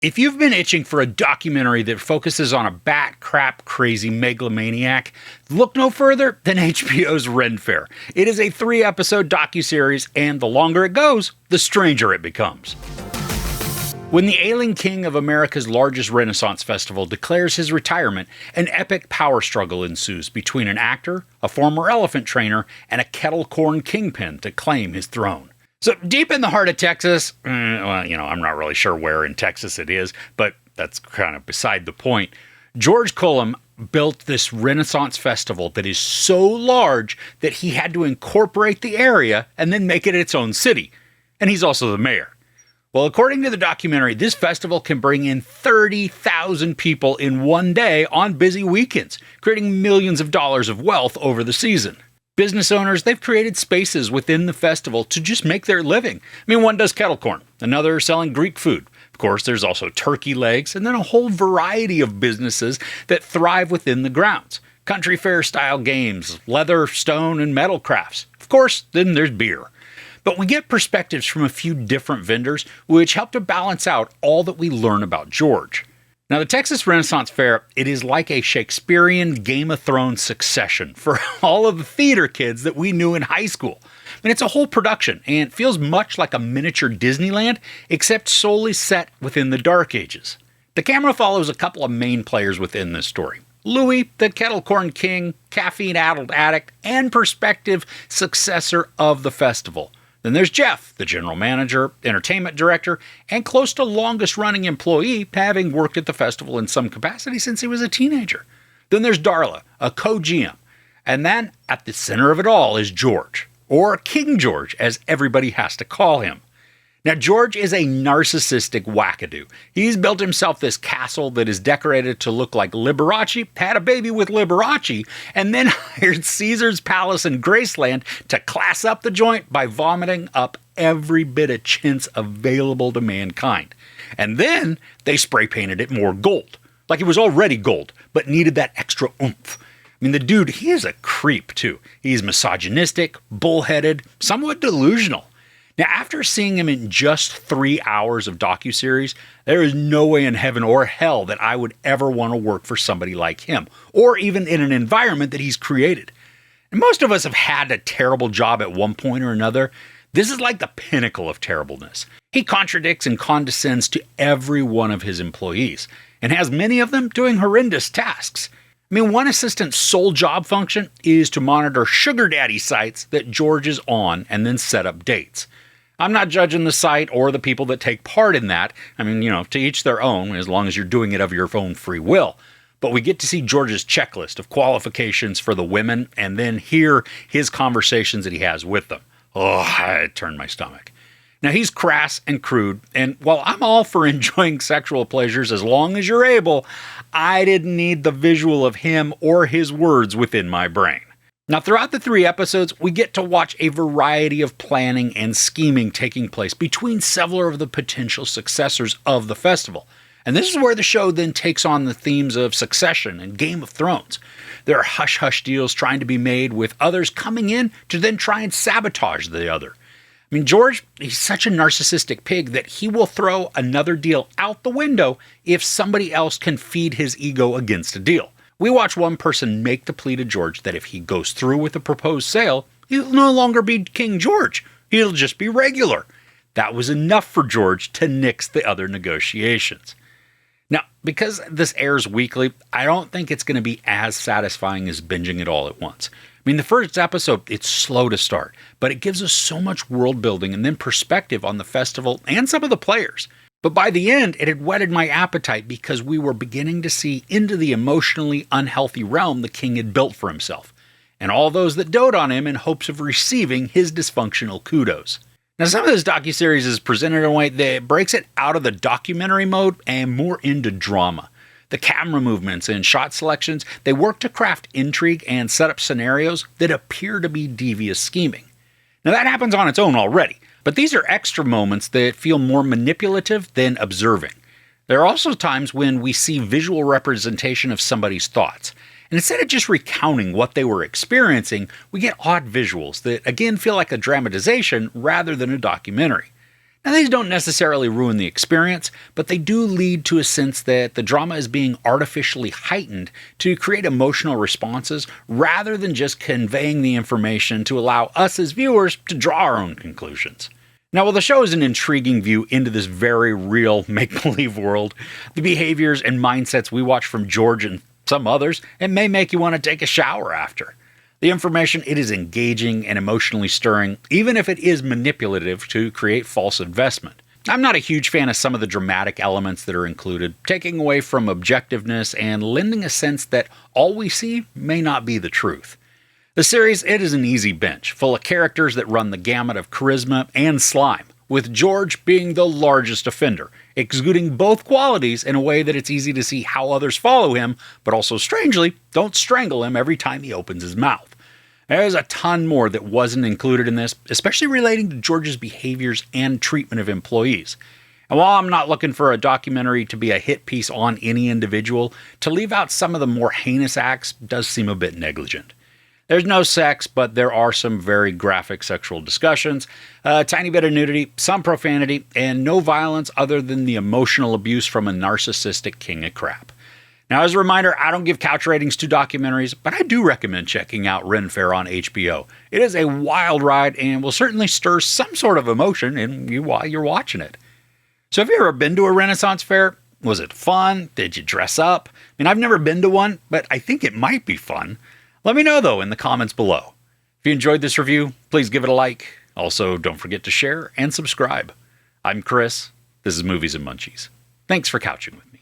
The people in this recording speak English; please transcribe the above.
If you've been itching for a documentary that focuses on a bat crap crazy megalomaniac, look no further than HBO's Ren Faire. It is a 3-episode docuseries, and the longer it goes, the stranger it becomes. When the ailing king of America's largest Renaissance festival declares his retirement, an epic power struggle ensues between an actor, a former elephant trainer, and a kettle-corn kingpin to claim his throne. So deep in the heart of Texas, I'm not really sure where in Texas it is, but that's kind of beside the point. George Cullum built this Renaissance festival that is so large that he had to incorporate the area and then make it its own city. And he's also the mayor. Well, according to the documentary, this festival can bring in 30,000 people in one day on busy weekends, creating millions of dollars of wealth over the season. Business owners, they've created spaces within the festival to just make their living. One does kettle-corn, another selling Greek food. Of course, there's also turkey legs, and then a whole variety of businesses that thrive within the grounds. Country fair-style games, leather, stone, and metal crafts. Of course, then there's beer. But we get perspectives from a few different vendors, which help to balance out all that we learn about George. Now, the Texas Renaissance Fair, it is like a Shakespearean Game of Thrones succession for all of the theater kids that we knew in high school. It's a whole production and feels much like a miniature Disneyland, except solely set within the Dark Ages. The camera follows a couple of main players within this story. Louis, the kettle-corn king, caffeine-addled addict, and prospective successor of the festival. Then there's Jeff, the general manager, entertainment director, and close to longest-running employee, having worked at the festival in some capacity since he was a teenager. Then there's Darla, a co-GM. And then, at the center of it all is George, or King George, as everybody has to call him. Now, George is a narcissistic wackadoo. He's built himself this castle that is decorated to look like Liberace, had a baby with Liberace, and then hired Caesar's Palace in Graceland to class up the joint by vomiting up every bit of chintz available to mankind. And then they spray painted it more gold. Like it was already gold, but needed that extra oomph. The dude, he is a creep too. He's misogynistic, bullheaded, somewhat delusional. Now, after seeing him in just 3 hours of docuseries, there is no way in heaven or hell that I would ever want to work for somebody like him, or even in an environment that he's created. And most of us have had a terrible job at one point or another. This is like the pinnacle of terribleness. He contradicts and condescends to every one of his employees, and has many of them doing horrendous tasks. One assistant's sole job function is to monitor sugar daddy sites that George is on and then set up dates. I'm not judging the site or the people that take part in that. To each their own, as long as you're doing it of your own free will. But we get to see George's checklist of qualifications for the women and then hear his conversations that he has with them. It turned my stomach. Now, he's crass and crude, and while I'm all for enjoying sexual pleasures as long as you're able, I didn't need the visual of him or his words within my brain. Now, throughout the 3 episodes, we get to watch a variety of planning and scheming taking place between several of the potential successors of the festival. And this is where the show then takes on the themes of Succession and Game of Thrones. There are hush-hush deals trying to be made with others coming in to then try and sabotage the other. George, he's such a narcissistic pig that he will throw another deal out the window if somebody else can feed his ego against a deal. We watch one person make the plea to George that if he goes through with the proposed sale, he'll no longer be King George. He'll just be regular. That was enough for George to nix the other negotiations. Now, because this airs weekly, I don't think it's going to be as satisfying as binging it all at once. The first episode, it's slow to start, but it gives us so much world building and then perspective on the festival and some of the players. But by the end, it had whetted my appetite because we were beginning to see into the emotionally unhealthy realm the king had built for himself, and all those that dote on him in hopes of receiving his dysfunctional kudos. Now, some of this docuseries is presented in a way that breaks it out of the documentary mode and more into drama. The camera movements and shot selections, they work to craft intrigue and set up scenarios that appear to be devious scheming. Now, that happens on its own already, but these are extra moments that feel more manipulative than observing. There are also times when we see visual representation of somebody's thoughts. And instead of just recounting what they were experiencing, we get odd visuals that again feel like a dramatization rather than a documentary. Now, these don't necessarily ruin the experience, but they do lead to a sense that the drama is being artificially heightened to create emotional responses rather than just conveying the information to allow us as viewers to draw our own conclusions. Now, while the show is an intriguing view into this very real make-believe world, the behaviors and mindsets we watch from George and some others, it may make you want to take a shower after. The information, it is engaging and emotionally stirring, even if it is manipulative to create false investment. I'm not a huge fan of some of the dramatic elements that are included, taking away from objectiveness and lending a sense that all we see may not be the truth. The series, it is an easy bench, full of characters that run the gamut of charisma and slime, with George being the largest offender, exuding both qualities in a way that it's easy to see how others follow him, but also strangely, don't strangle him every time he opens his mouth. There's a ton more that wasn't included in this, especially relating to George's behaviors and treatment of employees. And while I'm not looking for a documentary to be a hit piece on any individual, to leave out some of the more heinous acts does seem a bit negligent. There's no sex, but there are some very graphic sexual discussions, a tiny bit of nudity, some profanity, and no violence other than the emotional abuse from a narcissistic king of crap. Now, as a reminder, I don't give couch ratings to documentaries, but I do recommend checking out Ren Faire on HBO. It is a wild ride and will certainly stir some sort of emotion in you while you're watching it. So have you ever been to a Renaissance fair? Was it fun? Did you dress up? I've never been to one, but I think it might be fun. Let me know, though, in the comments below. If you enjoyed this review, please give it a like. Also, don't forget to share and subscribe. I'm Chris. This is Movies and Munchies. Thanks for couching with me.